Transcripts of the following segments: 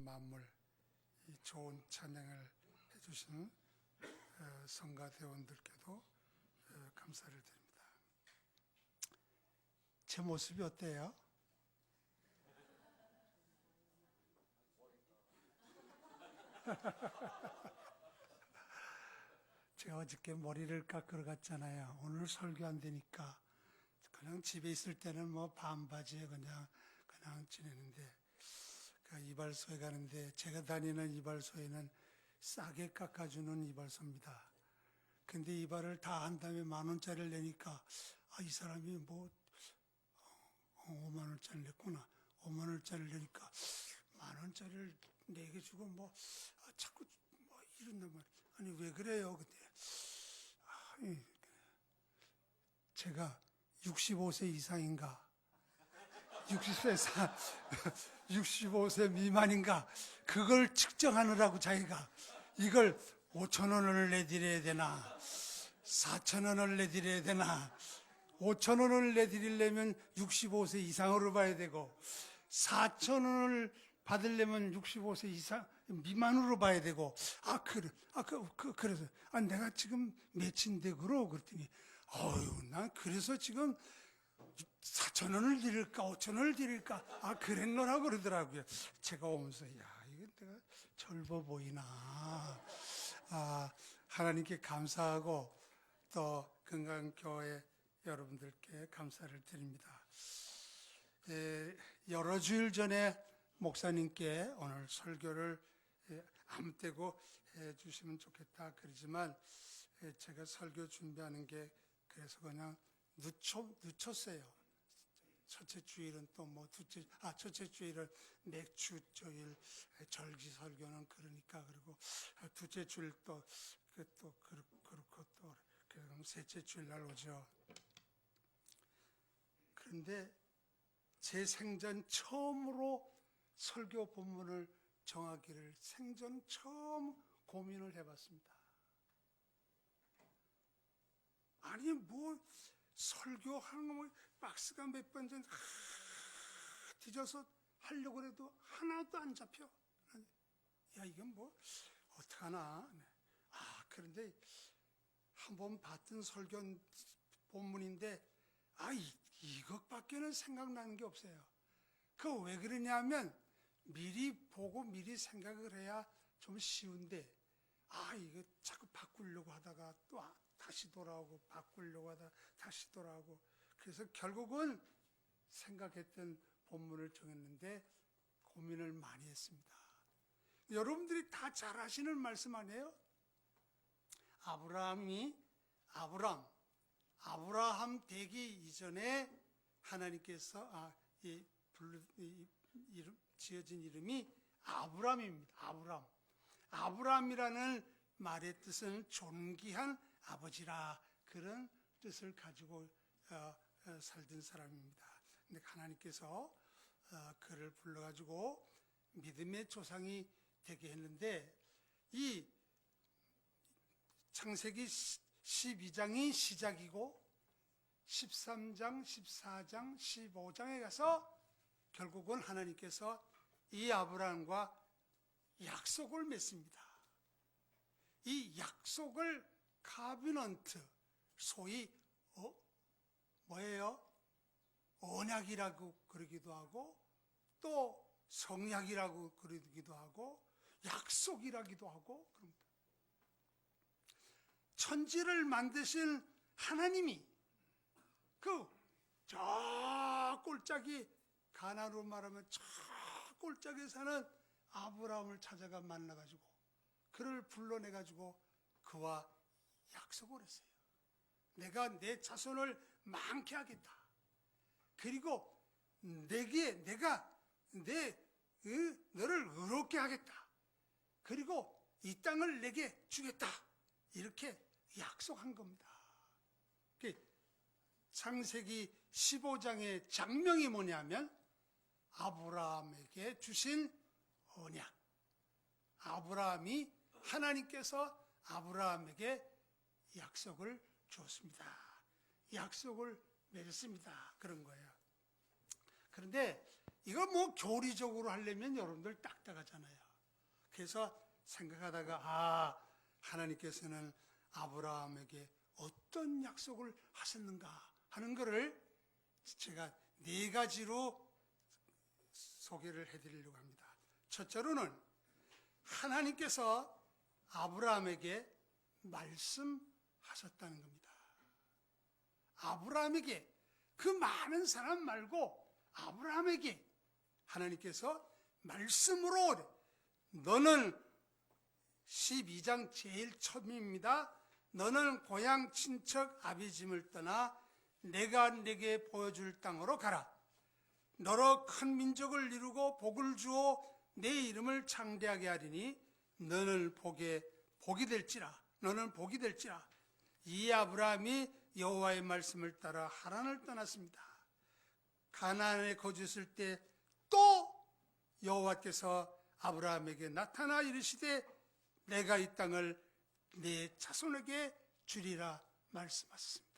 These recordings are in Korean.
만물 이 좋은 찬양을 해주시는 성가대원들께도 감사를 드립니다. 제 모습이 어때요? 제가 어저께 머리를 깎으러 갔잖아요. 오늘 설교 안 되니까 그냥 집에 있을 때는 뭐 반바지에 그냥 지내는데 그 이발소에 가는데 제가 다니는 이발소에는 싸게 깎아주는 이발소입니다. 근데 이발을 다 한 다음에 10,000원짜리를 내니까 이 사람이 뭐 50,000원짜리를 냈구나. 50,000원짜리를 내니까 10,000원짜리를 내게 주고 뭐 자꾸 뭐 이런단 말이에요. 아니 왜 그래요? 근데 제가 65세 이상인가 65세 미만인가 그걸 측정하느라고 자기가 이걸 5,000원을 내드려야 되나 4,000원을 내드려야 되나 5,000원을 내드리려면 65세 이상으로 봐야 되고 4,000원을 받으려면 65세 이상 미만으로 봐야 되고 그래서 내가 지금 몇인데 그랬더니 난 그래서 지금 4,000원을 드릴까 5,000원을 드릴까 그랬노라고 그러더라고요. 제가 오면서 이거 내가 젊어 보이나 하나님께 감사하고 또 건강교회 여러분들께 감사를 드립니다. 여러 주일 전에 목사님께 오늘 설교를 아무 때고 해주시면 좋겠다 그러지만 제가 설교 준비하는 게 그래서 그냥 늦췄어요. 첫째 주일은 또 뭐 첫째 주일은 맥주 주일, 절기 설교는 그러니까 그리고 둘째 주일 또 그렇고 또 그럼 셋째 주일 날 오죠. 그런데 제 생전 처음으로 설교 본문을 정하기를 생전 처음 고민을 해봤습니다. 아니 뭐 설교하는 거 뭐 박스가 몇 번 전 뒤져서 하려고 해도 하나도 안 잡혀. 이건 뭐 어떡하나. 그런데 한번 봤던 설교 본문인데 이것밖에는 생각나는 게 없어요. 그 왜 그러냐면 미리 보고 미리 생각을 해야 좀 쉬운데 이거 자꾸 바꾸려고 하다가 또 다시 돌아오고 바꾸려고 하다가 다시 돌아오고 그래서 결국은 생각했던 본문을 정했는데 고민을 많이 했습니다. 여러분들이 다 잘 아시는 말씀 아니에요? 아브라함 되기 이전에 하나님께서 지어진 이름이 아브람입니다. 아브람이라는 말의 뜻은 존귀한 아버지라 그런 뜻을 가지고 살던 사람입니다. 근데 하나님께서 그를 불러가지고 믿음의 조상이 되게 했는데 이 창세기 12장이 시작이고 13장, 14장, 15장에 가서 결국은 하나님께서 이 아브라함과 약속을 맺습니다. 이 약속을 카비넌트, 소위 뭐예요? 언약이라고 그러기도 하고 또 성약이라고 그러기도 하고 약속이라기도 하고 그럽니다. 천지를 만드신 하나님이 저 꼴짝이 가나안으로 말하면 저 꼴짝에 사는 아브라함을 찾아가 만나가지고 그를 불러내가지고 그와 약속을 했어요. 내가 내 자손을 많게 하겠다. 그리고 내가 너를 의롭게 하겠다. 그리고 이 땅을 내게 주겠다. 이렇게 약속한 겁니다. 창세기 15장의 장명이 뭐냐면 아브라함에게 주신 언약. 아브라함이 하나님께서 아브라함에게 약속을 주었습니다. 약속을 맺었습니다. 그런 거예요. 그런데 이걸 뭐 교리적으로 하려면 여러분들 딱딱하잖아요. 해서 생각하다가 하나님께서는 아브라함에게 어떤 약속을 하셨는가 하는 것을 제가 4가지로 소개를 해드리려고 합니다. 첫째로는 하나님께서 아브라함에게 말씀하셨다는 겁니다. 아브라함에게, 그 많은 사람 말고 아브라함에게 하나님께서 말씀으로, 너는 12장 제일 처음입니다. 너는 고향 친척 아비집을 떠나 내가 네게 보여줄 땅으로 가라. 너로 큰 민족을 이루고 복을 주어 내 이름을 창대하게 하리니 너는 복이 될지라. 너는 복이 될지라. 이 아브라함이 여호와의 말씀을 따라 하란을 떠났습니다. 가나안에 거주했을 때 또 여호와께서 아브라함에게 나타나 이르시되 내가 이 땅을 내 자손에게 주리라 말씀하셨습니다.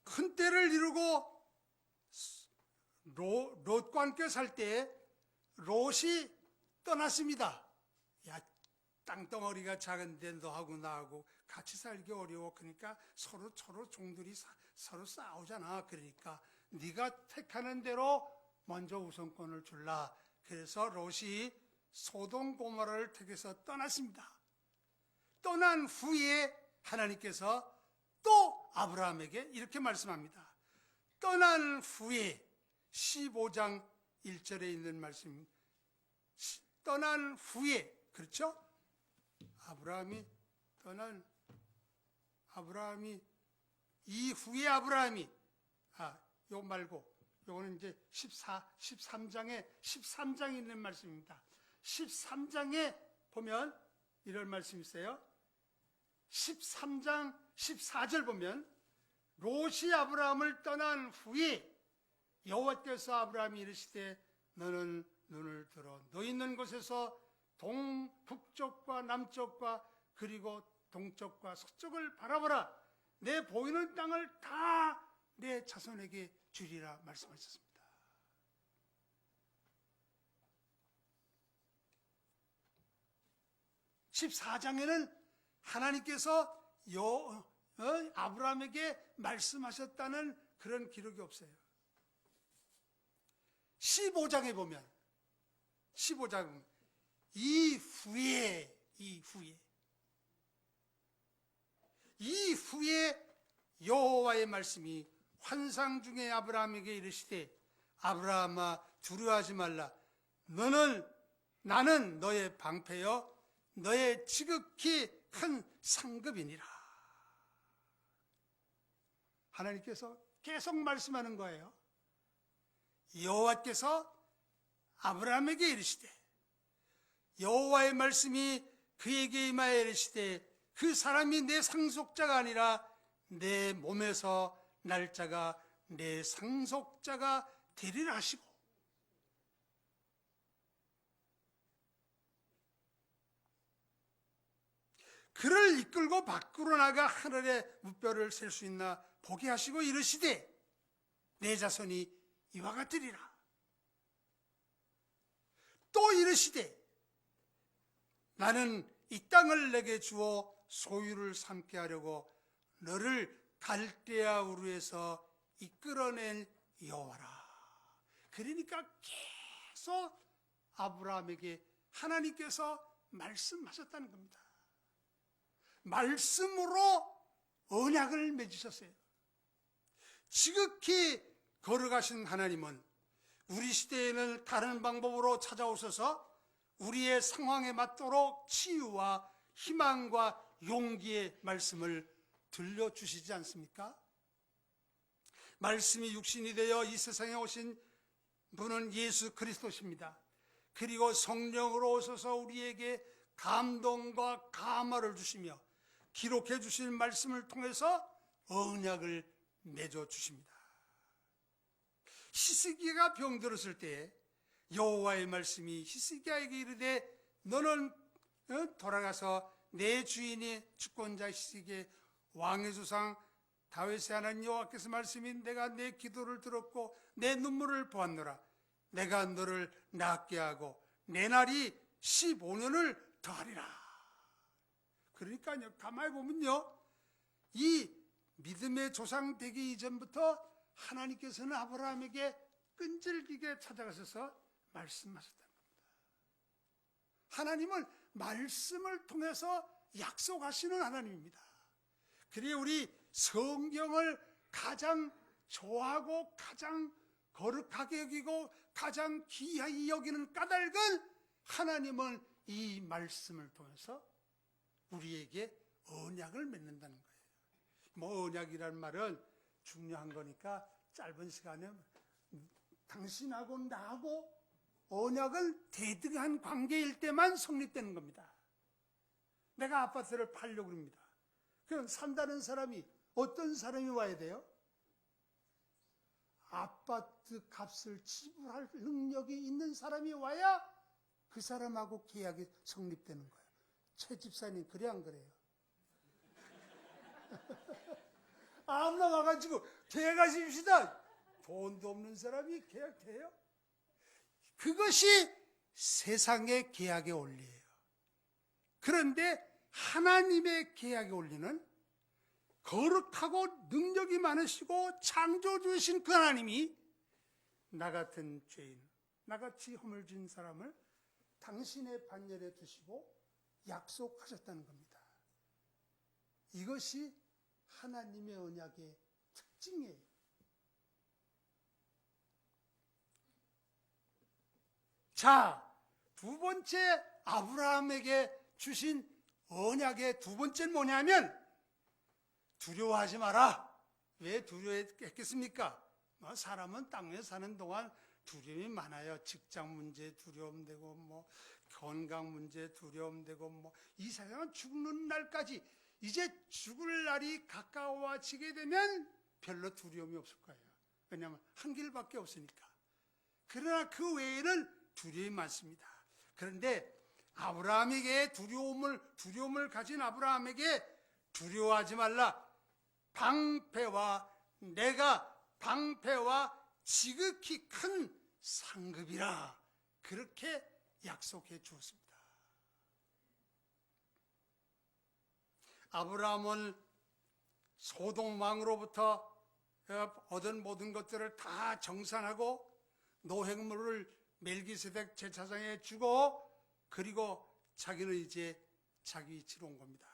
큰 때를 이루고 롯과 함께 살 때 롯이 떠났습니다. 야, 땅덩어리가 작은데 너하고 나하고 같이 살기 어려워. 그러니까 서로 종들이 서로 싸우잖아. 그러니까 네가 택하는 대로 먼저 우선권을 줄라. 그래서 롯이 소돔 고모라를 택해서 떠났습니다. 떠난 후에 하나님께서 또 아브라함에게 이렇게 말씀합니다. 떠난 후에 15장 1절에 있는 말씀, 떠난 후에, 그렇죠? 이후에 아브라함이, 요 말고, 요거는 이제 13장에 있는 말씀입니다. 13장에 보면 이런 말씀이 있어요. 13장 14절 보면 롯이 아브라함을 떠난 후에 여호와께서 아브라함이 이르시되 너는 눈을 들어 너 있는 곳에서 북쪽과 남쪽과 그리고 동쪽과 서쪽을 바라보라. 내 보이는 땅을 다 내 자손에게 주리라 말씀하셨습니다. (14장에는) 하나님께서 아브라함에게 말씀하셨다는 그런 기록이 없어요. 15장에 보면 15장 이후에 여호와의 말씀이 환상 중에 아브라함에게 이르시되 아브라함아 두려워하지 말라. 나는 너의 방패여 너의 지극히 큰 상급이니라. 하나님께서 계속 말씀하는 거예요. 여호와께서 아브라함에게 이르시되 여호와의 말씀이 그에게 임하여 이르시되 그 사람이 내 상속자가 아니라 내 몸에서 날 자가 내 상속자가 되리라 하시고 그를 이끌고 밖으로 나가 하늘의 무뼈를 셀 수 있나 보게 하시고 이르시되 내 자손이 이와 같으리라. 또 이르시되 나는 이 땅을 내게 주어 소유를 삼게 하려고 너를 갈대아 우르에서 이끌어낸 여호와라. 그러니까 계속 아브라함에게 하나님께서 말씀하셨다는 겁니다. 말씀으로 언약을 맺으셨어요. 지극히 걸어가신 하나님은 우리 시대에는 다른 방법으로 찾아오셔서 우리의 상황에 맞도록 치유와 희망과 용기의 말씀을 들려주시지 않습니까? 말씀이 육신이 되어 이 세상에 오신 분은 예수 그리스도십니다. 그리고 성령으로 오셔서 우리에게 감동과 감화를 주시며 기록해 주신 말씀을 통해서 언약을 맺어 주십니다. 히스기야가 병들었을 때 여호와의 말씀이 히스기야에게 이르되 너는 돌아가서 내 주인이 주권자 히스기야의 왕의 조상 다윗의 하나님 여호와께서 말씀이 내가 내 기도를 들었고 내 눈물을 보았노라. 내가 너를 낳게 하고 내 날이 15년을 더하리라. 그러니까요, 가만히 보면요, 이 믿음의 조상 되기 이전부터 하나님께서는 아브라함에게 끈질기게 찾아가셔서 말씀하셨다는 겁니다. 하나님은 말씀을 통해서 약속하시는 하나님입니다. 그래야 우리 성경을 가장 좋아하고 가장 거룩하게 여기고 가장 귀하게 여기는 까닭은 하나님은 이 말씀을 통해서 우리에게 언약을 맺는다는 거예요. 뭐 언약이라는 말은 중요한 거니까 짧은 시간에 당신하고 나하고 언약을 대등한 관계일 때만 성립되는 겁니다. 내가 아파트를 팔려고 합니다. 그럼 산다는 사람이 어떤 사람이 와야 돼요? 아파트 값을 지불할 능력이 있는 사람이 와야 그 사람하고 계약이 성립되는 거예요. 최 집사님, 그래 안 그래요? 아무나 와가지고 계약하십시다. 돈도 없는 사람이 계약돼요? 그것이 세상의 계약의 원리예요. 그런데 하나님의 계약의 원리는 거룩하고 능력이 많으시고 창조주이신 그 하나님이 나 같은 죄인, 나같이 허물 지은 사람을 당신의 반열에 두시고 약속하셨다는 겁니다. 이것이 하나님의 언약의 특징이에요. 자, 두 번째 아브라함에게 주신 언약의 두 번째는 뭐냐면 두려워하지 마라. 왜 두려워했겠습니까? 사람은 땅에 사는 동안 두려움이 많아요. 직장 문제 두려움되고 뭐 건강 문제 두려움되고 이 세상은 죽는 날까지 이제 죽을 날이 가까워지게 되면 별로 두려움이 없을 거예요. 왜냐하면 한 길밖에 없으니까. 그러나 그 외에는 두려움이 많습니다. 그런데 아브라함에게 두려움을 가진 아브라함에게 두려워하지 말라. 내가 방패와 지극히 큰 상급이라. 그렇게 약속해 주었습니다. 아브라함은 소돔 왕으로부터 얻은 모든 것들을 다 정산하고 노획물을 멜기세덱 제사장에 주고 그리고 자기는 이제 자기 위치로 온 겁니다.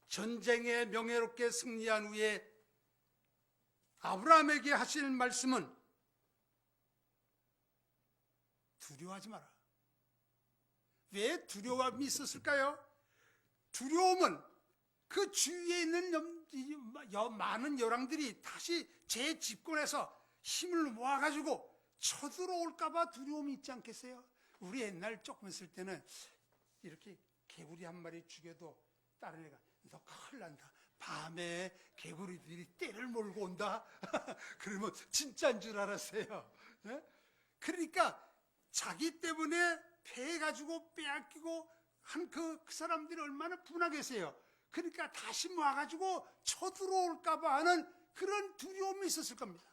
전쟁에 명예롭게 승리한 후에 아브라함에게 하실 말씀은 두려워하지 마라. 왜 두려움이 있었을까요? 두려움은 그 주위에 있는 많은 열왕들이 다시 재집권해서 힘을 모아가지고 쳐들어올까봐 두려움이 있지 않겠어요? 우리 옛날 조금 있을 때는 이렇게 개구리 한 마리 죽여도 다른 애가 너 큰일 난다. 밤에 개구리들이 떼를 몰고 온다. 그러면 진짜인 줄 알았어요. 네? 그러니까 자기 때문에 패해가지고 빼앗기고 한 그 사람들이 얼마나 분하겠어요. 그러니까 다시 모아가지고 쳐들어올까봐 하는 그런 두려움이 있었을 겁니다.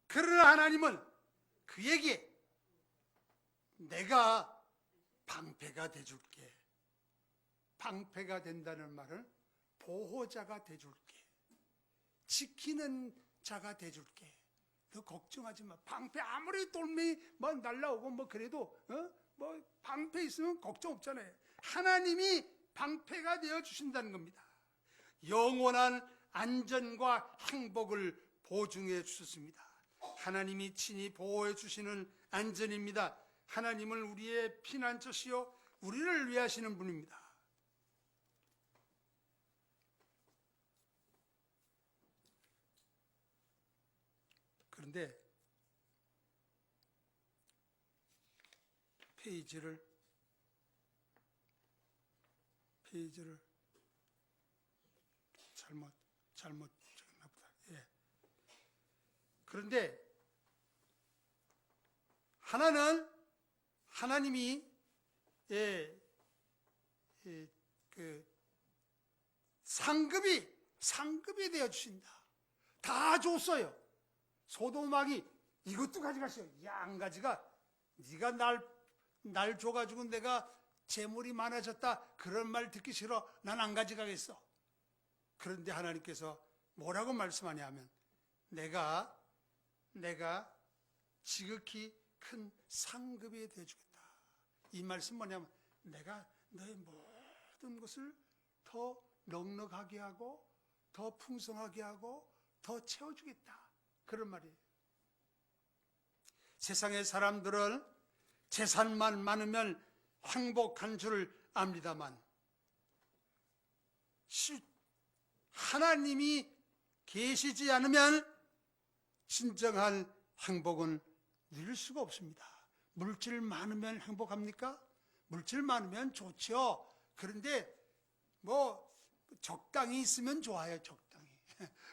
그러나 하나님은 그에게 내가 방패가 돼줄게. 방패가 된다는 말은 보호자가 돼줄게. 지키는 자가 돼줄게. 너 걱정하지 마. 방패 아무리 돌멩이 날라오고 그래도 방패 있으면 걱정 없잖아요. 하나님이 방패가 되어 주신다는 겁니다. 영원한 안전과 행복을 보증해 주셨습니다. 하나님이 친히 보호해 주시는 안전입니다. 하나님은 우리의 피난처시요 우리를 위하시는 분입니다. 그런데 페이지를 잘못 적었나 보다. 예. 그런데 하나님이 상급이 되어 주신다. 다 줬어요. 소돔 왕이 이것도 가져가시오. 야, 안 가져가. 네가 날 줘가지고 내가 재물이 많아졌다, 그런 말 듣기 싫어. 난 안 가져가겠어. 그런데 하나님께서 뭐라고 말씀하냐면, 내가 지극히 큰 상급이 되어주겠다. 이 말씀 뭐냐면, 내가 너의 모든 것을 더 넉넉하게 하고 더 풍성하게 하고 더 채워주겠다, 그런 말이에요. 세상의 사람들은 재산만 많으면 행복한 줄 압니다만, 하나님이 계시지 않으면 진정한 행복은 누릴 수가 없습니다. 물질 많으면 행복합니까? 물질 많으면 좋죠. 그런데 적당히 있으면 좋아요. 적당히.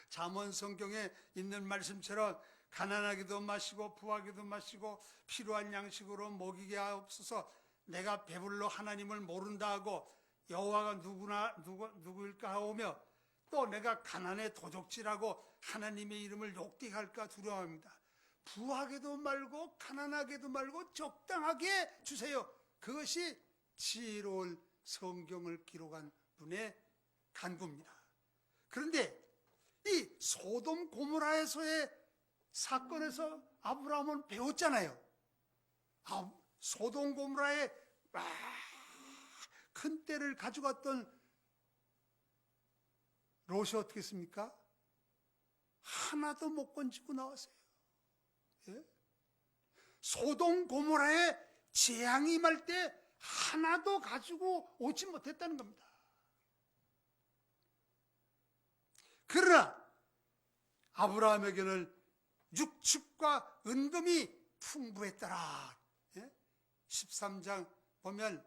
잠언 성경에 있는 말씀처럼 가난하게도 마시고 부하게도 마시고 필요한 양식으로 먹이게 하옵소서. 내가 배불러 하나님을 모른다 하고 여호와가 누구일까 하오며, 또 내가 가난에 도적질하고 하나님의 이름을 욕되게 할까 두려워합니다. 부하게도 말고 가난하게도 말고 적당하게 주세요. 그것이 지혜로운 성경을 기록한 분의 간구입니다. 그런데 이 소돔 고모라에서의 사건에서 아브라함은 배웠잖아요. 소돔 고모라에 큰 때를 가져갔던 롯이 어떻게 했습니까? 하나도 못 건지고 나왔어요. 예? 소돔 고모라에 재앙이 임할 때 하나도 가지고 오지 못했다는 겁니다. 그러나 아브라함에게는 육축과 은금이 풍부했더라. 13장 보면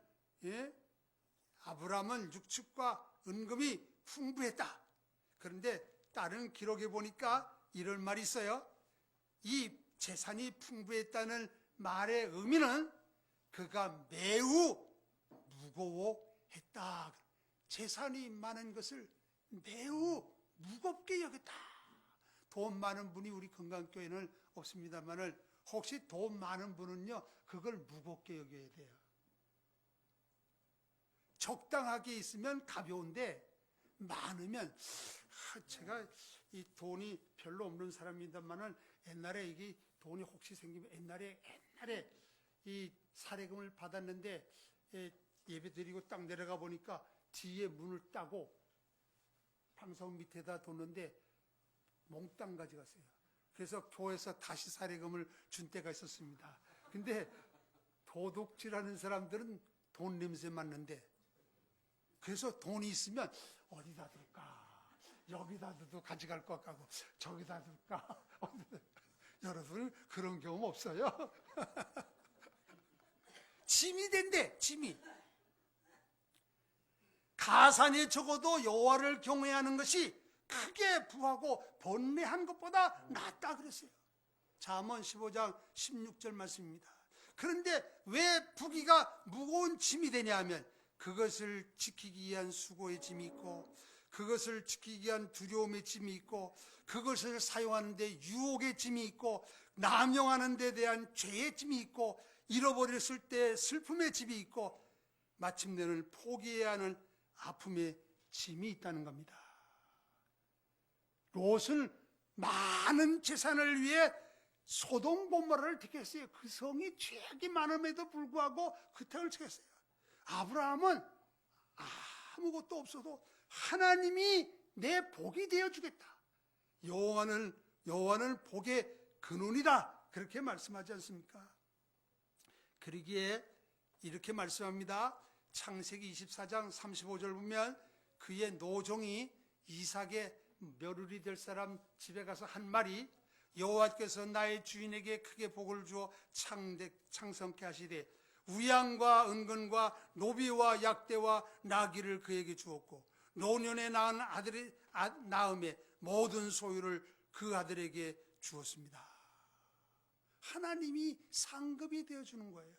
아브라함은 육축과 은금이 풍부했다. 그런데 다른 기록에 보니까 이런 말이 있어요. 이 재산이 풍부했다는 말의 의미는 그가 매우 무거워했다. 재산이 많은 것을 매우 무겁게 여겼다. 돈 많은 분이 우리 건강교회는 없습니다만, 혹시 돈 많은 분은요, 그걸 무겁게 여겨야 돼요. 적당하게 있으면 가벼운데 많으면, 제가 이 돈이 별로 없는 사람입니다만은 옛날에 이게 돈이 혹시 생기면 옛날에 이 사례금을 받았는데 예배 드리고 딱 내려가 보니까 뒤에 문을 따고 방석 밑에다 뒀는데 몽땅 가져갔어요. 그래서 교회에서 다시 사례금을 준 때가 있었습니다. 근데 도둑질하는 사람들은 돈 냄새 맡는데, 그래서 돈이 있으면 어디다 둘까? 여기다 둬도 가져갈 것 같고 저기다 둘까? 여러분 그런 경험 없어요? 짐이 된대, 짐이. 가산에 적어도 여호와를 경외하는 것이 크게 부하고 번뇌한 것보다 낫다 그랬어요. 잠언 15장 16절 말씀입니다. 그런데 왜 부귀가 무거운 짐이 되냐 하면, 그것을 지키기 위한 수고의 짐이 있고, 그것을 지키기 위한 두려움의 짐이 있고, 그것을 사용하는 데 유혹의 짐이 있고, 남용하는 데 대한 죄의 짐이 있고, 잃어버렸을 때 슬픔의 짐이 있고, 마침내는 포기해야 하는 아픔의 짐이 있다는 겁니다. 롯은 많은 재산을 위해 소돔 고모라를 택했어요. 그 성이 죄악이 많음에도 불구하고 그 택을 택했어요. 아브라함은 아무것도 없어도 하나님이 내 복이 되어주겠다. 여호와는 복의 근원이다, 그렇게 말씀하지 않습니까? 그러기에 이렇게 말씀합니다. 창세기 24장 35절 보면, 그의 노종이 이삭의 며느리 될 사람 집에 가서 한 말이, 여호와께서 나의 주인에게 크게 복을 주어 창성케 하시되 우양과 은근과 노비와 약대와 나귀를 그에게 주었고, 노년에 낳은 아들의 낳음에 모든 소유를 그 아들에게 주었습니다. 하나님이 상급이 되어주는 거예요.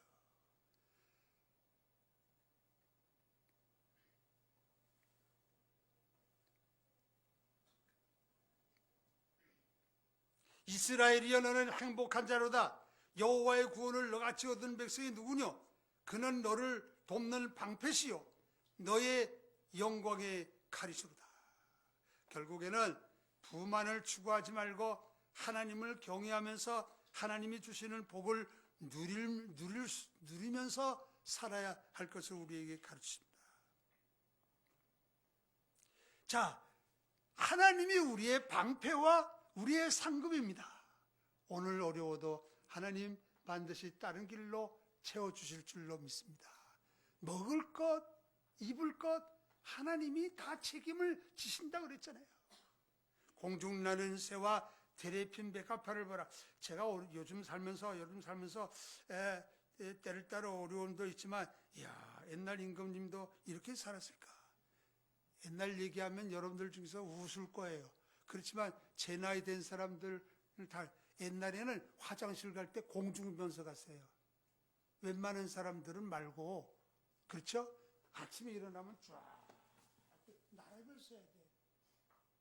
이스라엘이여 너는 행복한 자로다. 여호와의 구원을 너같이 얻은 백성이 누구뇨? 그는 너를 돕는 방패시요 너의 영광의 가리수로다. 결국에는 부만을 추구하지 말고 하나님을 경외하면서 하나님이 주시는 복을 누리면서 살아야 할 것을 우리에게 가르칩니다. 자, 하나님이 우리의 방패와 우리의 상급입니다. 오늘 어려워도 하나님 반드시 다른 길로 채워주실 줄로 믿습니다. 먹을 것, 입을 것 하나님이 다 책임을 지신다고 그랬잖아요. 공중 나는 새와 들에 핀 백합화를 보라. 제가 요즘 살면서 때를 따라 어려움도 있지만 옛날 임금님도 이렇게 살았을까? 옛날 얘기하면 여러분들 중에서 웃을 거예요. 그렇지만 제 나이 된 사람들 다 옛날에는 화장실 갈 때 공중면서 갔어요. 웬만한 사람들은 말고, 그렇죠? 아침에 일어나면 쫙 나락을 써야 돼.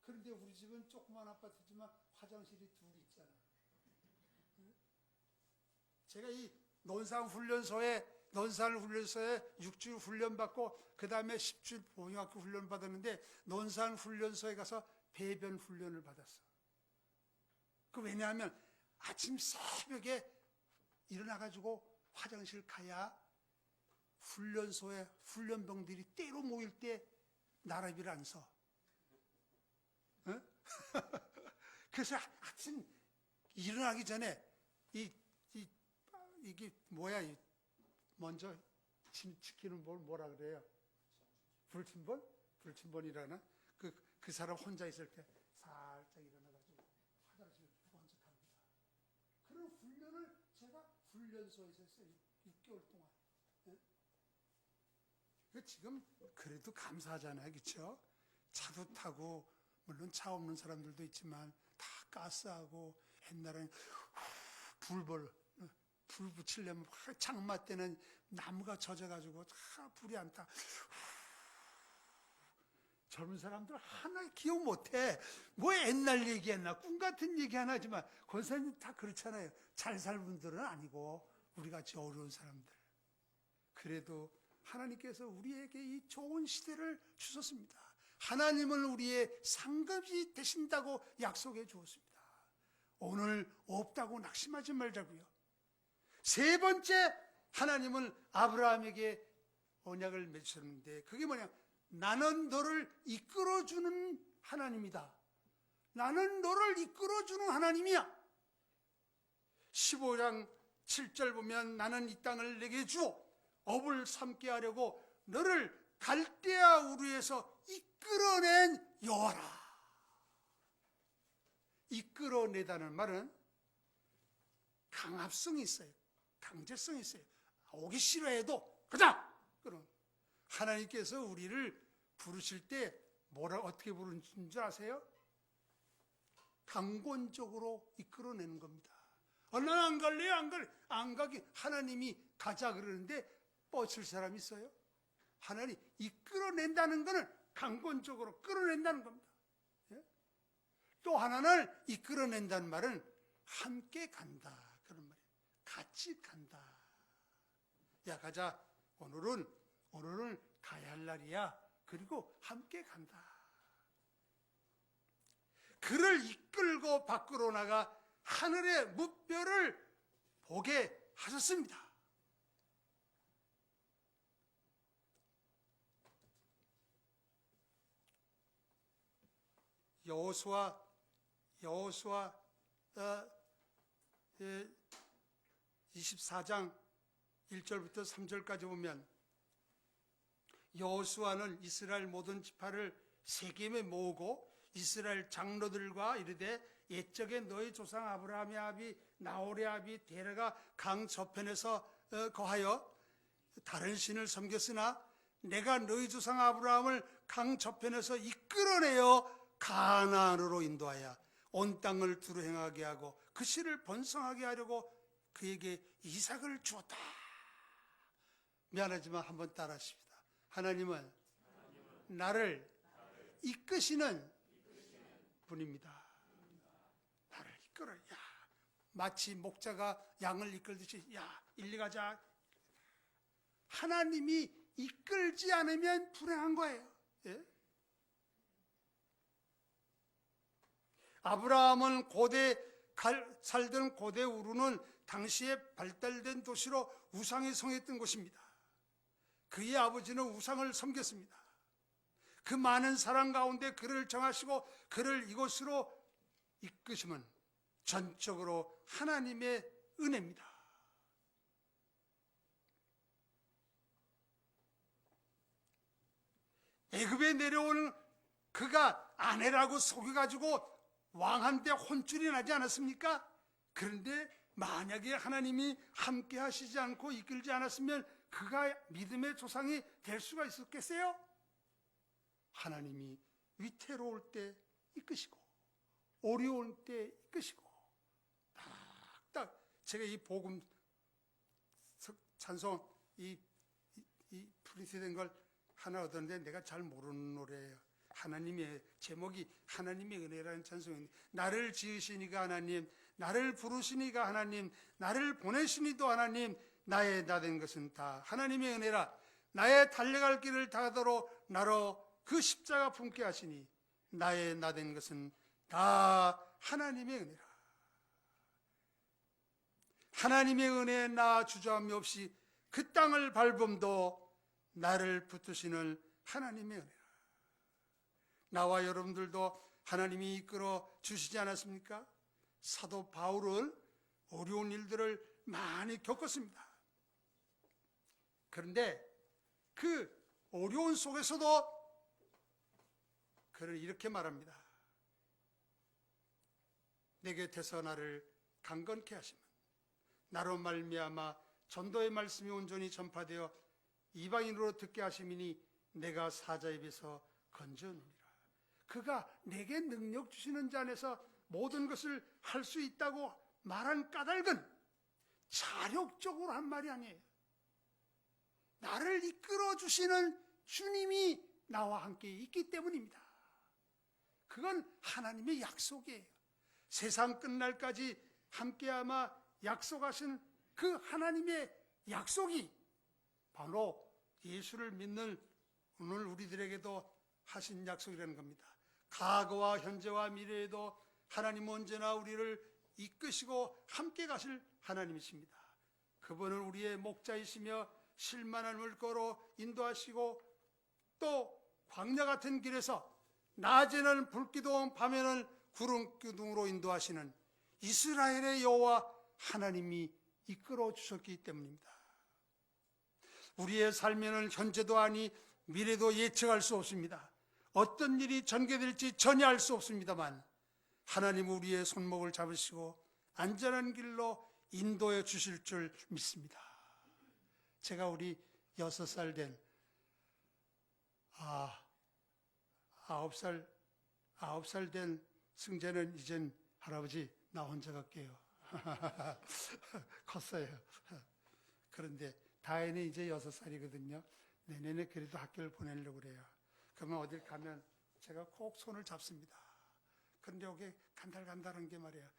그런데 우리 집은 조그만 아파트지만 화장실이 둘 있잖아. 제가 이 논산훈련소에 6주 훈련 받고 그 다음에 10주 보육학교 훈련 받았는데 논산훈련소에 가서 배변 훈련을 받았어. 왜냐하면 아침 새벽에 일어나가지고 화장실 가야 훈련소에 훈련병들이 때로 모일 때 나라비를 안 서. 어? 그래서 아침 일어나기 전에 이게 뭐야? 먼저 지키는 뭘 뭐라 그래요? 불침번? 불침번이라나? 그 사람 혼자 있을 때 살짝 일어나가지고 화장실 먼저 갑니다. 그런 훈련을 제가 훈련소에서 했어요. 6개월 동안. 네? 지금 그래도 감사하잖아요. 그렇죠? 차도 타고 물론 차 없는 사람들도 있지만 다 가스하고 옛날에는 불 붙이려면 장마 때는 나무가 젖어가지고 다 불이 안 타. 젊은 사람들 하나 기억 못해. 뭐 옛날 얘기했나 꿈 같은 얘기 하나 하지만 권사님 다 그렇잖아요. 잘 살 분들은 아니고 우리같이 어려운 사람들. 그래도 하나님께서 우리에게 이 좋은 시대를 주셨습니다. 하나님은 우리의 상급이 되신다고 약속해 주었습니다. 오늘 없다고 낙심하지 말자고요. 세 번째, 하나님은 아브라함에게 언약을 맺으셨는데 그게 뭐냐? 나는 너를 이끌어주는 하나님이다. 나는 너를 이끌어주는 하나님이야. 15장 7절 보면 나는 이 땅을 내게 주어 업을 삼게 하려고 너를 갈대아 우르에서 이끌어낸 여호와라. 이끌어내다는 말은 강압성이 있어요. 강제성이 있어요. 오기 싫어해도 가자! 그럼 하나님께서 우리를 부르실 때 어떻게 부르는 줄 아세요? 강권적으로 이끌어내는 겁니다. 얼른 안 갈래요? 안 가기. 하나님이 가자 그러는데 뻗칠 사람이 있어요? 하나님 이끌어낸다는 것은 강권적으로 끌어낸다는 겁니다. 예? 또 하나는 이끌어낸다는 말은 함께 간다 그런 말이에요. 같이 간다. 야 가자. 오늘은 가야 할 날이야. 그리고 함께 간다. 그를 이끌고 밖으로 나가 하늘의 무뼈를 보게 하셨습니다. 여호수아 24장 1절부터 3절까지 보면 여호수아는 이스라엘 모든 지파를 세겜에 모으고 이스라엘 장로들과 이르되 옛적에 너희 조상 아브라함의 아비 나홀의 아비 데라가 강 저편에서 거하여 다른 신을 섬겼으나 내가 너희 조상 아브라함을 강 저편에서 이끌어내어 가나안으로 인도하여 온 땅을 두루 행하게 하고 그 씨를 번성하게 하려고 그에게 이삭을 주었다. 미안하지만 한번 따라하십니다. 하나님은 나를 이끄시는 분입니다. 나를 이끌어야. 마치 목자가 양을 이끌듯이 야 일리 가자. 하나님이 이끌지 않으면 불행한 거예요. 예? 아브라함은 살던 고대 우르는 당시에 발달된 도시로 우상이 성했던 곳입니다. 그의 아버지는 우상을 섬겼습니다. 그 많은 사람 가운데 그를 정하시고 그를 이곳으로 이끄심은 전적으로 하나님의 은혜입니다. 애굽에 내려오는 그가 아내라고 속여가지고 왕한테 혼쭐이 나지 않았습니까? 그런데 만약에 하나님이 함께 하시지 않고 이끌지 않았으면 그가 믿음의 조상이 될 수가 있었겠어요? 하나님이 위태로울 때 이끄시고 어려울 때 이끄시고 딱딱 제가 이 복음 찬송 이 프린트된 걸 하나 얻었는데 내가 잘 모르는 노래예요. 하나님의 제목이 하나님의 은혜라는 찬송인데 나를 지으시니가 하나님, 나를 부르시니가 하나님, 나를 보내시니도 하나님, 나의 나된 것은 다 하나님의 은혜라. 나의 달려갈 길을 다하도록 나로 그 십자가 품게 하시니 나의 나된 것은 다 하나님의 은혜라. 하나님의 은혜에 나 주저함이 없이 그 땅을 밟음도 나를 붙드시는 하나님의 은혜라. 나와 여러분들도 하나님이 이끌어 주시지 않았습니까? 사도 바울은 어려운 일들을 많이 겪었습니다. 그런데 그 어려운 속에서도 그를 이렇게 말합니다. 내 곁에서 나를 강건케 하시면 나로 말미암아 전도의 말씀이 온전히 전파되어 이방인으로 듣게 하심이니 내가 사자 입에서 건져놓으리라. 그가 내게 능력 주시는 자 안에서 모든 것을 할 수 있다고 말한 까닭은 자력적으로 한 말이 아니에요. 나를 이끌어 주시는 주님이 나와 함께 있기 때문입니다. 그건 하나님의 약속이에요. 세상 끝날까지 함께하마 약속하신 그 하나님의 약속이 바로 예수를 믿는 오늘 우리들에게도 하신 약속이라는 겁니다. 과거와 현재와 미래에도 하나님은 언제나 우리를 이끄시고 함께 가실 하나님이십니다. 그분은 우리의 목자이시며 실만한 물가로 인도하시고 또 광야 같은 길에서 낮에는 불기둥 밤에는 구름기둥으로 인도하시는 이스라엘의 여호와 하나님이 이끌어 주셨기 때문입니다. 우리의 삶에는 현재도 아니 미래도 예측할 수 없습니다. 어떤 일이 전개될지 전혀 알 수 없습니다만 하나님은 우리의 손목을 잡으시고 안전한 길로 인도해 주실 줄 믿습니다. 제가 우리 6살 된 9살 된 승재는 이젠 할아버지 나 혼자 갈게요. 컸어요. 그런데 다혜는 이제 6살이거든요. 내년에 그래도 학교를 보내려고 그래요. 그러면 어딜 가면 제가 꼭 손을 잡습니다. 그런데 여기 간달간달한 게 말이에요.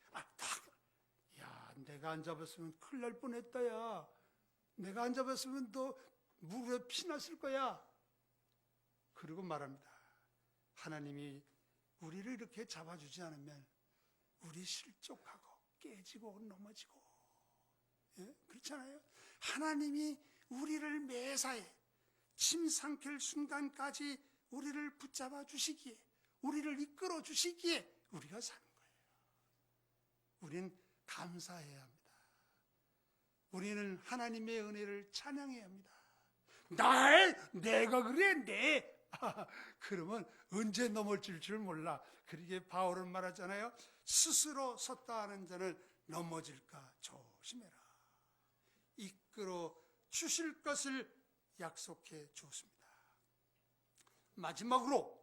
야, 내가 안 잡았으면 큰일 날 뻔했다, 야. 내가 안 잡았으면 너 무릎에 피 났을 거야. 그리고 말합니다. 하나님이 우리를 이렇게 잡아주지 않으면 우리 실족하고 깨지고 넘어지고, 예? 그렇잖아요. 하나님이 우리를 매사에 침 삼킬 순간까지 우리를 붙잡아 주시기에, 우리를 이끌어 주시기에 우리가 사는 거예요. 우리는 감사해야 합니다. 우리는 하나님의 은혜를 찬양해야 합니다. 내가 그래, 그러면 언제 넘어질 줄 몰라. 그러게 바울은 말하잖아요. 스스로 섰다 하는 자는 넘어질까 조심해라. 이끌어 주실 것을 약속해 주었습니다. 마지막으로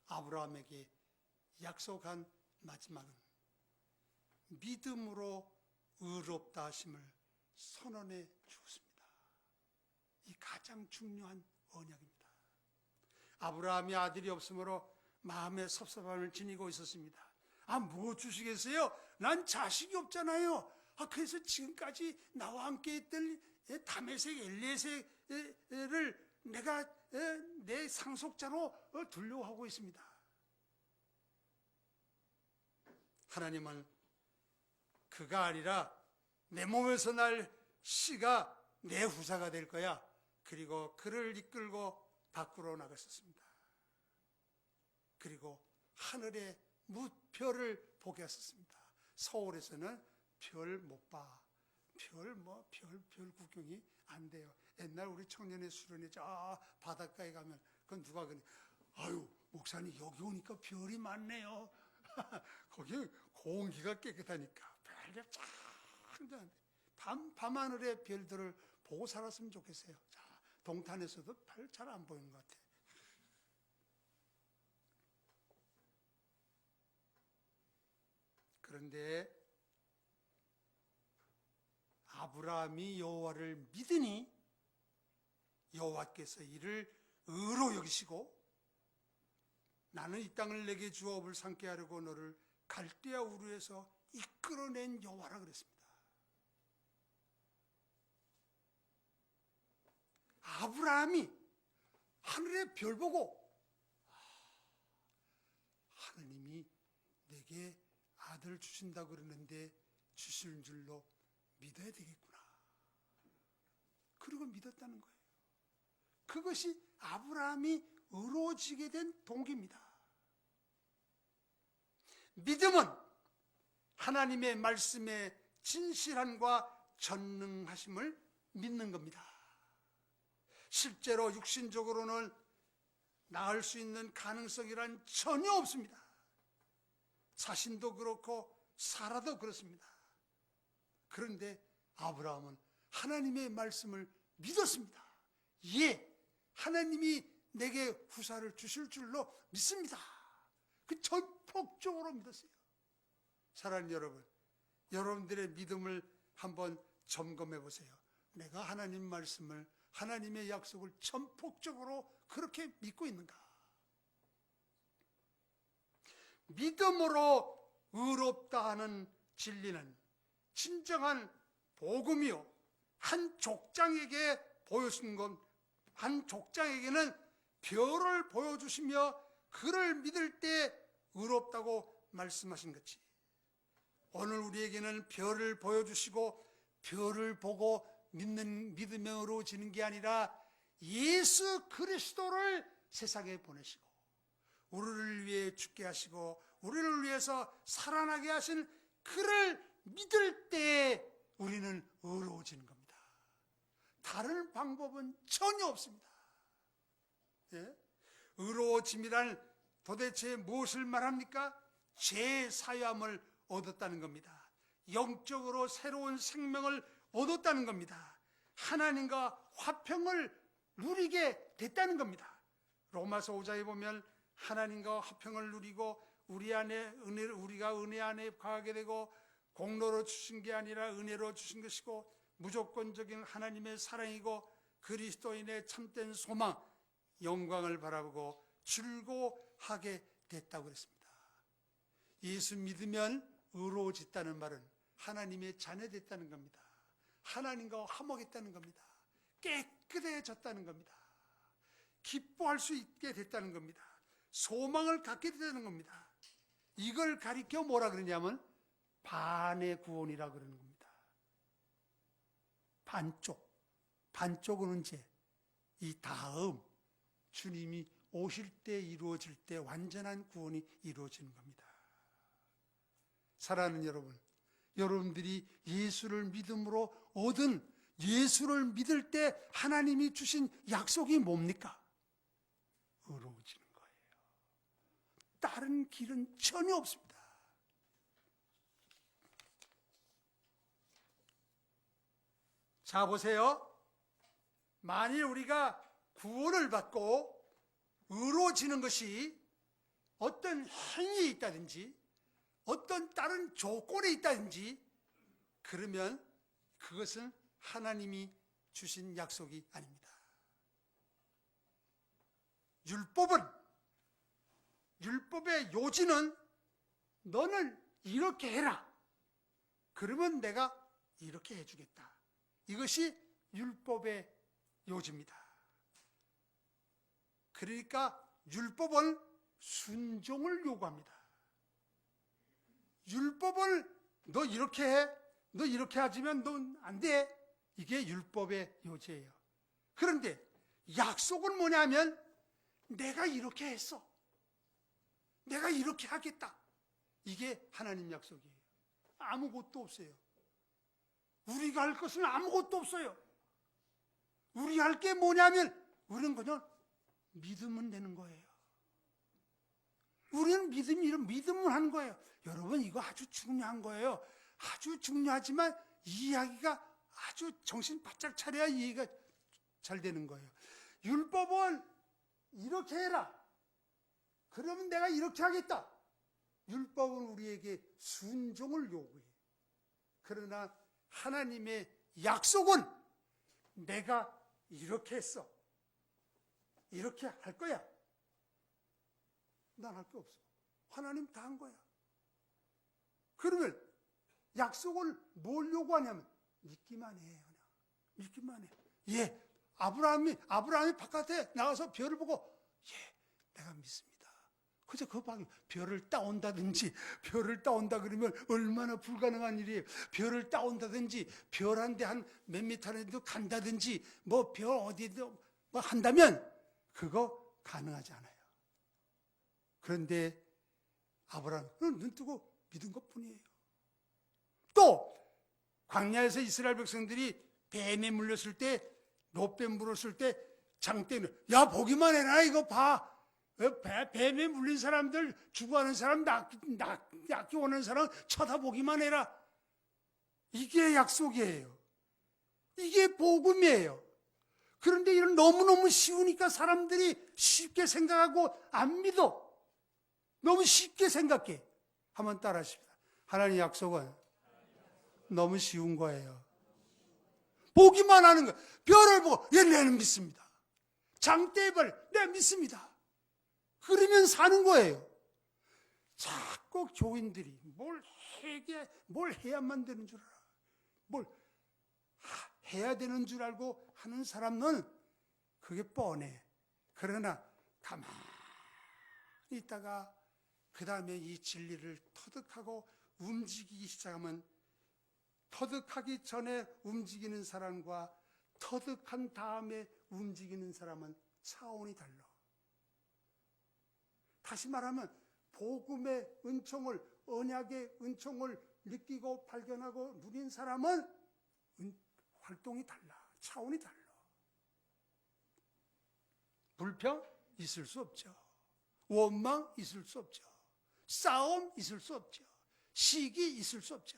아브라함에게 약속한 마지막은 믿음으로 의롭다 하심을 선언해 주었습니다. 이 가장 중요한 언약입니다. 아브라함이 아들이 없으므로 마음의 섭섭함을 지니고 있었습니다. 뭐 주시겠어요? 난 자식이 없잖아요. 그래서 지금까지 나와 함께 했던 다메섹 엘리에셀을 내가 내 상속자로 두려워하고 있습니다. 하나님은 그가 아니라 내 몸에서 날 씨가 내 후사가 될 거야. 그리고 그를 이끌고 밖으로 나갔었습니다. 그리고 하늘에 무별을 보게 했었습니다. 서울에서는 별 못 봐. 별 구경이 안 돼요. 옛날 우리 청년의 수련회 바닷가에 가면 그건 누가 그래? 아유, 목사님 여기 오니까 별이 많네요. 거기 공기가 깨끗하니까 별이 쫙 밤하늘의 별들을 보고 살았으면 좋겠어요. 자, 동탄에서도 별 잘 안 보이는 것 같아요. 그런데 아브라함이 여호와를 믿으니 여호와께서 이를 의로 여기시고 나는 이 땅을 내게 주어 업을 삼게 하려고 너를 갈대아 우르에서 이끌어낸 여호와라 그랬습니다. 아브라함이 하늘의 별 보고 하느님이 내게 아들 주신다고 그러는데 주실 줄로 믿어야 되겠구나. 그리고 믿었다는 거예요. 그것이 아브라함이 의로워지게 된 동기입니다. 믿음은 하나님의 말씀의 진실함과 전능하심을 믿는 겁니다. 실제로 육신적으로는 나을 수 있는 가능성이란 전혀 없습니다. 자신도 그렇고 사라도 그렇습니다. 그런데 아브라함은 하나님의 말씀을 믿었습니다. 예, 하나님이 내게 후사를 주실 줄로 믿습니다. 그 전폭적으로 믿었어요. 사랑하는 여러분, 여러분들의 믿음을 한번 점검해 보세요. 내가 하나님 말씀을, 하나님의 약속을 전폭적으로 그렇게 믿고 있는가? 믿음으로 의롭다 하는 진리는 진정한 복음이요, 한 족장에게 보여준 건, 한 족장에게는 별을 보여주시며 그를 믿을 때 의롭다고 말씀하신 것이, 오늘 우리에게는 별을 보여주시고 별을 보고 믿으며 의로워지는 게 아니라 예수 그리스도를 세상에 보내시고 우리를 위해 죽게 하시고 우리를 위해서 살아나게 하신 그를 믿을 때 우리는 의로워지는 겁니다. 다른 방법은 전혀 없습니다. 예? 의로워짐이란 도대체 무엇을 말합니까? 죄 사함을 얻었다는 겁니다. 영적으로 새로운 생명을 얻었다는 겁니다. 하나님과 화평을 누리게 됐다는 겁니다. 로마서 5장에 보면 하나님과 화평을 누리고 우리가 은혜 안에 거하게 되고 공로로 주신 게 아니라 은혜로 주신 것이고 무조건적인 하나님의 사랑이고 그리스도인의 참된 소망, 영광을 바라보고 즐거워하게 됐다고 그랬습니다. 예수 믿으면 의로워졌다는 말은 하나님의 자녀 됐다는 겁니다. 하나님과 화목했다는 겁니다. 깨끗해졌다는 겁니다. 기뻐할 수 있게 됐다는 겁니다. 소망을 갖게 됐다는 겁니다. 이걸 가리켜 뭐라 그러냐면 반의 구원이라 그러는 겁니다. 반쪽은 언제? 이 다음 주님이 오실 때 이루어질 때 완전한 구원이 이루어지는 겁니다. 사랑하는 여러분, 여러분들이 예수를 믿음으로 얻은, 예수를 믿을 때 하나님이 주신 약속이 뭡니까? 의로워지는 거예요. 다른 길은 전혀 없습니다. 자, 보세요. 만일 우리가 구원을 받고 의로워지는 것이 어떤 행위에 있다든지 어떤 다른 조건에 있다든지 그러면 그것은 하나님이 주신 약속이 아닙니다. 율법의 요지는 너는 이렇게 해라. 그러면 내가 이렇게 해주겠다. 이것이 율법의 요지입니다. 그러니까 율법은 순종을 요구합니다. 율법을 너 이렇게 해, 너 이렇게 하지면 넌 안 돼. 이게 율법의 요지예요. 그런데 약속은 뭐냐면 내가 이렇게 했어. 내가 이렇게 하겠다. 이게 하나님 약속이에요. 아무것도 없어요. 우리가 할 것은 아무것도 없어요. 우리 할 게 뭐냐면 우리는 그냥 믿으면 되는 거예요. 우리는 믿음을 하는 거예요. 여러분, 이거 아주 중요한 거예요. 아주 중요하지만 이야기가 아주 정신 바짝 차려야 이해가 잘 되는 거예요. 율법은 이렇게 해라. 그러면 내가 이렇게 하겠다. 율법은 우리에게 순종을 요구해요. 그러나 하나님의 약속은 내가 이렇게 했어. 이렇게 할 거야. 난 할 게 없어. 하나님 다 한 거야. 그러면 약속을 뭘 요구하냐면 믿기만 해. 그냥. 믿기만 해. 예, 아브라함이 바깥에 나가서 별을 보고 예, 내가 믿습니다. 그저 그 방에 별을 따온다든지, 별을 따온다 그러면 얼마나 불가능한 일이에요. 별을 따온다든지, 별 한 대 한 몇 미터라도 간다든지, 뭐 별 어디도 뭐 한다면 그거 가능하지 않아요. 그런데 아브라함은 눈 뜨고 믿은 것 뿐이에요. 또 광야에서 이스라엘 백성들이 뱀에 물렸을 때, 롯뱀 물었을 때 장대는 야 보기만 해라 이거 봐. 뱀에 물린 사람들, 죽어가는 사람, 낫기 원하는 사람 쳐다보기만 해라. 이게 약속이에요. 이게 복음이에요. 그런데 이런 너무너무 쉬우니까 사람들이 쉽게 생각하고 안 믿어. 너무 쉽게 생각해. 한번 따라 하십시다. 하나님 약속은 너무 쉬운 거예요. 보기만 하는 거예요. 별을 보고 예, 내는 믿습니다. 장대별 내 믿습니다. 그러면 사는 거예요. 자꾸 교인들이 뭘 해야만 되는 줄 알아. 뭘 해야 되는 줄 알고 하는 사람은 그게 뻔해. 그러나 가만히 있다가 그 다음에 이 진리를 터득하고 움직이기 시작하면 터득하기 전에 움직이는 사람과 터득한 다음에 움직이는 사람은 차원이 달라. 다시 말하면 복음의 은총을, 언약의 은총을 느끼고 발견하고 누린 사람은 활동이 달라. 차원이 달라. 불평 있을 수 없죠. 원망 있을 수 없죠. 싸움 있을 수 없죠. 시기 있을 수 없죠.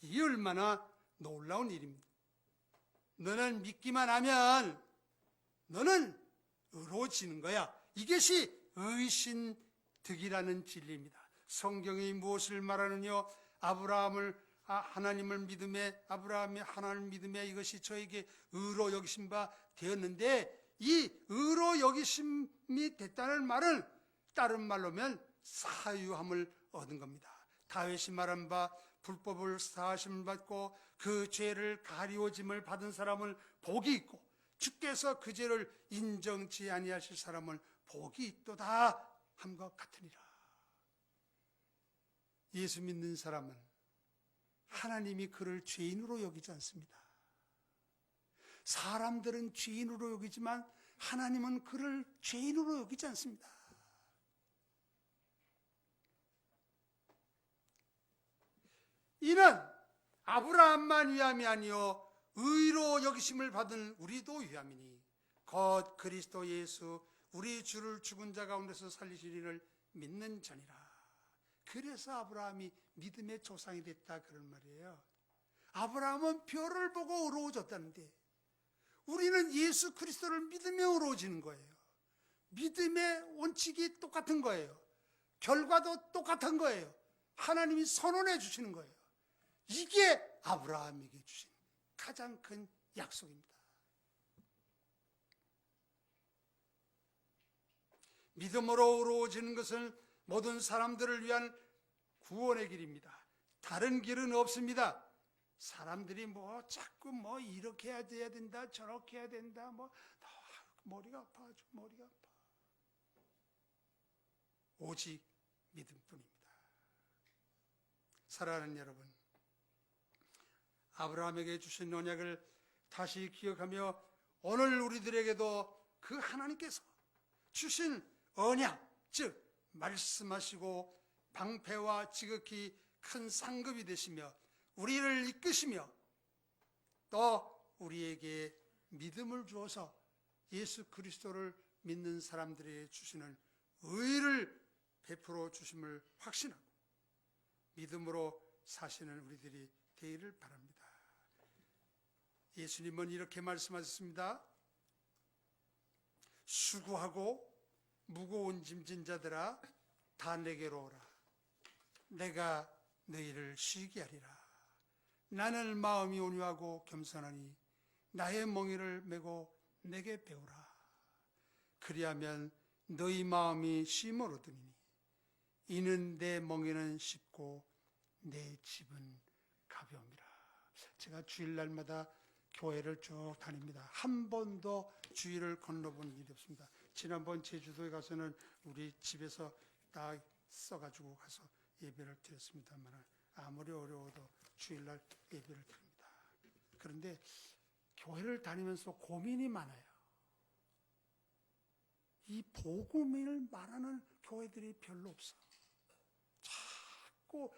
이게 얼마나 놀라운 일입니다. 너는 믿기만 하면 너는 의로워지는 거야. 이것이 의신득이라는 진리입니다. 성경이 무엇을 말하느냐? 하나님을 믿음에, 아브라함이 하나님을 믿음에 이것이 저에게 의로 여기신 바 되었는데, 이 의로 여기심이 됐다는 말은 다른 말로 하면 사유함을 얻은 겁니다. 다윗이 말한 바 불법을 사하심을 받고 그 죄를 가리워짐을 받은 사람은 복이 있고, 주께서 그 죄를 인정치 아니하실 사람은 복이 있도다 한 것 같으니라. 예수 믿는 사람은 하나님이 그를 죄인으로 여기지 않습니다. 사람들은 죄인으로 여기지만 하나님은 그를 죄인으로 여기지 않습니다. 이는 아브라함만 위함이 아니요 의로 여기심을 받은 우리도 위함이니 곧 그리스도 예수 우리 주를 죽은 자 가운데서 살리시리를 믿는 자니라. 그래서 아브라함이 믿음의 조상이 됐다 그런 말이에요. 아브라함은 별을 보고 의로워졌다는데 우리는 예수 그리스도를 믿으며 의로워지는 거예요. 믿음의 원칙이 똑같은 거예요. 결과도 똑같은 거예요. 하나님이 선언해 주시는 거예요. 이게 아브라함에게 주신 가장 큰 약속입니다. 믿음으로 의로워지는 것은 모든 사람들을 위한 구원의 길입니다. 다른 길은 없습니다. 사람들이 자꾸 이렇게 해야 된다, 저렇게 해야 된다, 머리가 아파, 아주 머리가 아파. 오직 믿음뿐입니다. 사랑하는 여러분, 아브라함에게 주신 언약을 다시 기억하며 오늘 우리들에게도 그 하나님께서 주신 언약, 즉 말씀하시고 방패와 지극히 큰 상급이 되시며 우리를 이끄시며 또 우리에게 믿음을 주어서 예수 그리스도를 믿는 사람들에게 주시는 의를 베풀어 주심을 확신하고 믿음으로 사시는 우리들이 되기를 바랍니다. 예수님은 이렇게 말씀하셨습니다. 수고하고 무거운 짐진 자들아 다 내게로 오라. 내가 너희를 쉬게 하리라. 나는 마음이 온유하고 겸손하니 나의 멍에를 메고 내게 배우라. 그리하면 너희 마음이 쉼을 얻으리니 이는 내 멍에는 쉽고 내 짐은 가벼움이라. 제가 주일날마다 교회를 쭉 다닙니다. 한 번도 주일을 건너본 일이 없습니다. 지난번 제주도에 가서는 우리 집에서 다 써가지고 가서 예배를 드렸습니다만 아무리 어려워도 주일날 예배를 드립니다. 그런데 교회를 다니면서 고민이 많아요. 이 복음을 말하는 교회들이 별로 없어. 자꾸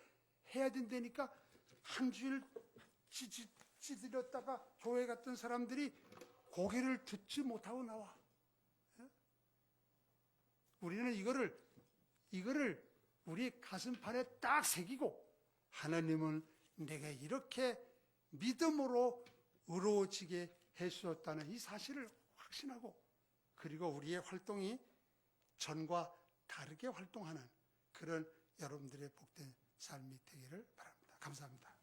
해야 된다니까 한 주일 찌들였다가 교회 갔던 사람들이 고개를 듣지 못하고 나와. 우리는 이거를 우리 가슴판에 딱 새기고 하나님은 내가 이렇게 믿음으로 의로워지게 해주셨다는 이 사실을 확신하고 그리고 우리의 활동이 전과 다르게 활동하는 그런 여러분들의 복된 삶이 되기를 바랍니다. 감사합니다.